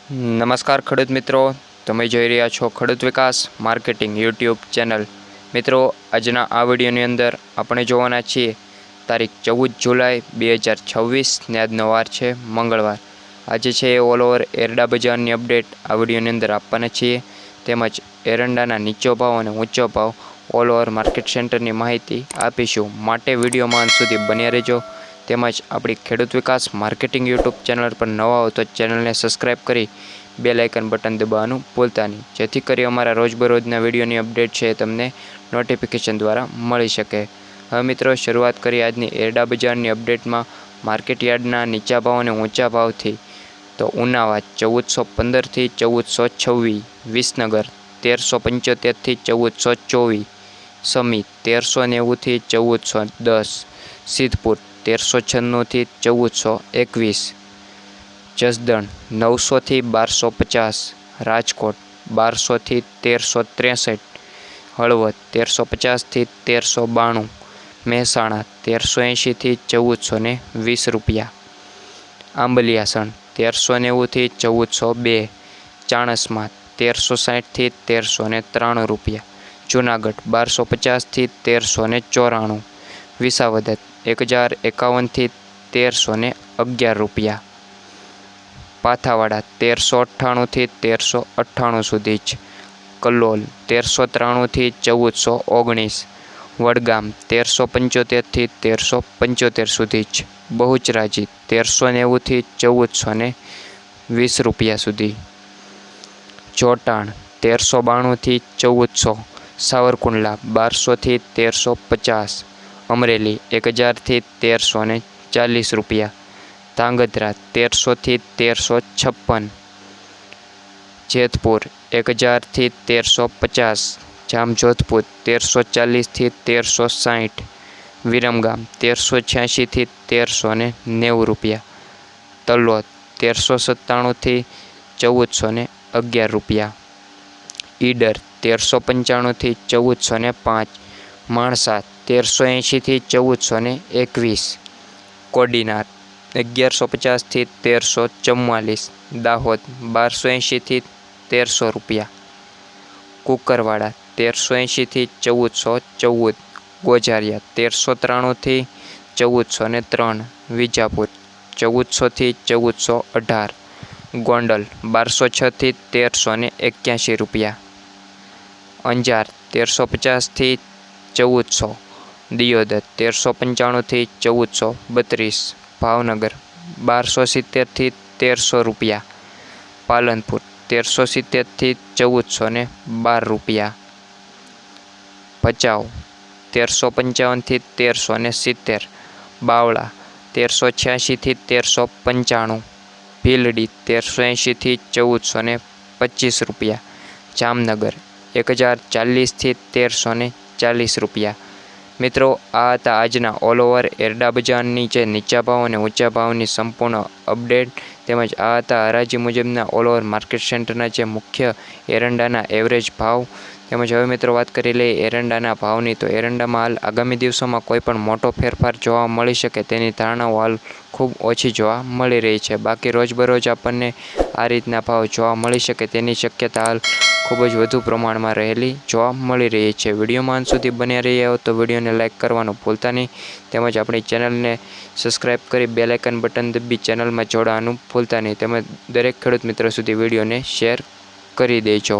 નમસ્કાર ખેડૂત મિત્રો, તમે જોઈ રહ્યા છો ખેડૂત વિકાસ માર્કેટિંગ યુટ્યુબ ચેનલ। મિત્રો, આજના આ વિડીયોની અંદર આપણે જોવાના છીએ તારીખ 14 જુલાઈ 2026 ને આજનો વાર છે મંગળવાર। આજે છે ઓલ ઓવર એરંડા બજારની અપડેટ આ વિડીયોની અંદર આપવાના છીએ, તેમજ એરંડાના નીચો ભાવ અને ઊંચો ભાવ ઓલ ઓવર માર્કેટ સેન્ટરની માહિતી આપીશું, માટે વિડીયોમાં અંત સુધી બન્યા રહેજો। તેમજ આપણી ખેડૂત વિકાસ માર્કેટિંગ યુટ્યુબ ચેનલ પર નવા હો તો ચેનલને સબસ્ક્રાઈબ કરી બેલ આઇકન બટન દબાવવાનું ભૂલતા નહીં, જેથી કરી અમારા રોજબરોજના વિડીયોની અપડેટ છે તમને નોટિફિકેશન દ્વારા મળી શકે। હવે મિત્રો, શરૂઆત કરી આજની એરંડા બજારની અપડેટમાં માર્કેટ યાર્ડના નીચા ભાવ અને ઊંચા ભાવથી। તો ઉનાવા 1415 થી 1426, વિસનગર 1375 થી 1424, સમી 1390 થી 1410, સિદ્ધપુર 1396 થી 1421, જસદણ 900 થી 1250, રાજકોટ 1200 થી 1363, હળવદ 1350 થી 1392, મહેસાણા 1380 થી 1420 રૂપિયા, આંબલિયાસણ 1390 થી 1402, ચાણસ્મા 1360 થી 1393 રૂપિયા, જૂનાગઢ 1250 થી 1394, વિસાવદર 1051 થી 1311 રૂપિયા, પાથાવાડા 1398 થી 1398 સુધી જ, કલોલ 1393 થી 1419, વડગામ 1375 થી 1375 સુધી જ, બહુચરાજી 1390 થી 1420 રૂપિયા સુધી, જોટાણ 1392 થી 1400, સાવરકુંડલા 1200 થી 1350, અમરેલી 1000 થી 1340 રૂપિયા, ધાંગધ્રા 1300 થી 1356, જેતપુર 1000 થી 1350, જામજોધપુર 1340 થી 1360, વિરમગામ 1386 થી 1390 રૂપિયા, તલોદ 1397 થી 1411 રૂપિયા, ઈડર 1395 થી 1405, માણસા 1380 થી 1421, કોડીનાર 1150 થી 1344, દાહોદ 1280 થી 1300 રૂપિયા, કુકરવાડા 1380 થી 1414, ગોઝારિયા 1393 થી 1403, વિજાપુર 1400 થી 1418, ગોંડલ 1206 થી 1381 રૂપિયા, અંજાર 1350 થી 1400, દિયોદર 1395 થી 1432, ભાવનગર 1270 થી 1300 રૂપિયા, પાલનપુર 1370 થી 1412 રૂપિયા, ભચાઉ 1355 થી 1370, બાવળા 1386 થી 1395, ભીલડી 1380 થી 1425 રૂપિયા, જામનગર 1040 થી 1340 રૂપિયા। મિત્રો, આ હતા આજના ઓલ ઓવર એરંડા બજારની જે નીચા ભાવ અને ઊંચા ભાવની સંપૂર્ણ અપડેટ, તેમજ આ હતા હરાજી મુજબના ઓલ ઓવર માર્કેટ સેન્ટરના જે મુખ્ય એરંડાના એવરેજ ભાવ। તેમજ હવે મિત્રો વાત કરી લઈએ એરંડાના ભાવની, તો એરંડામાં હાલ આગામી દિવસોમાં કોઈ પણ મોટો ફેરફાર જોવા મળી શકે તેની ધારણાઓ હાલ ખૂબ ઓછી જોવા મળી રહી છે। બાકી રોજબરોજ આપણને આ રીતના ભાવ જોવા મળી શકે તેની શક્યતા હાલ ખૂબ જ વધુ પ્રમાણમાં રહેલી જોવા મળી રહી છે। વિડીયોમાં અંત સુધી બન્યા રહ્યા હો તો વિડીયોને લાઇક કરવાનું ભૂલતા નહીં, તેમજ આપણી ચેનલને સબસ્ક્રાઈબ કરી બેલ આઇકન બટન દબી ચેનલમાં જોડાવાનું ભૂલતા નહીં, તેમજ દરેક ખેડૂત મિત્રો સુધી વિડીયોને શેર કરી દેજો।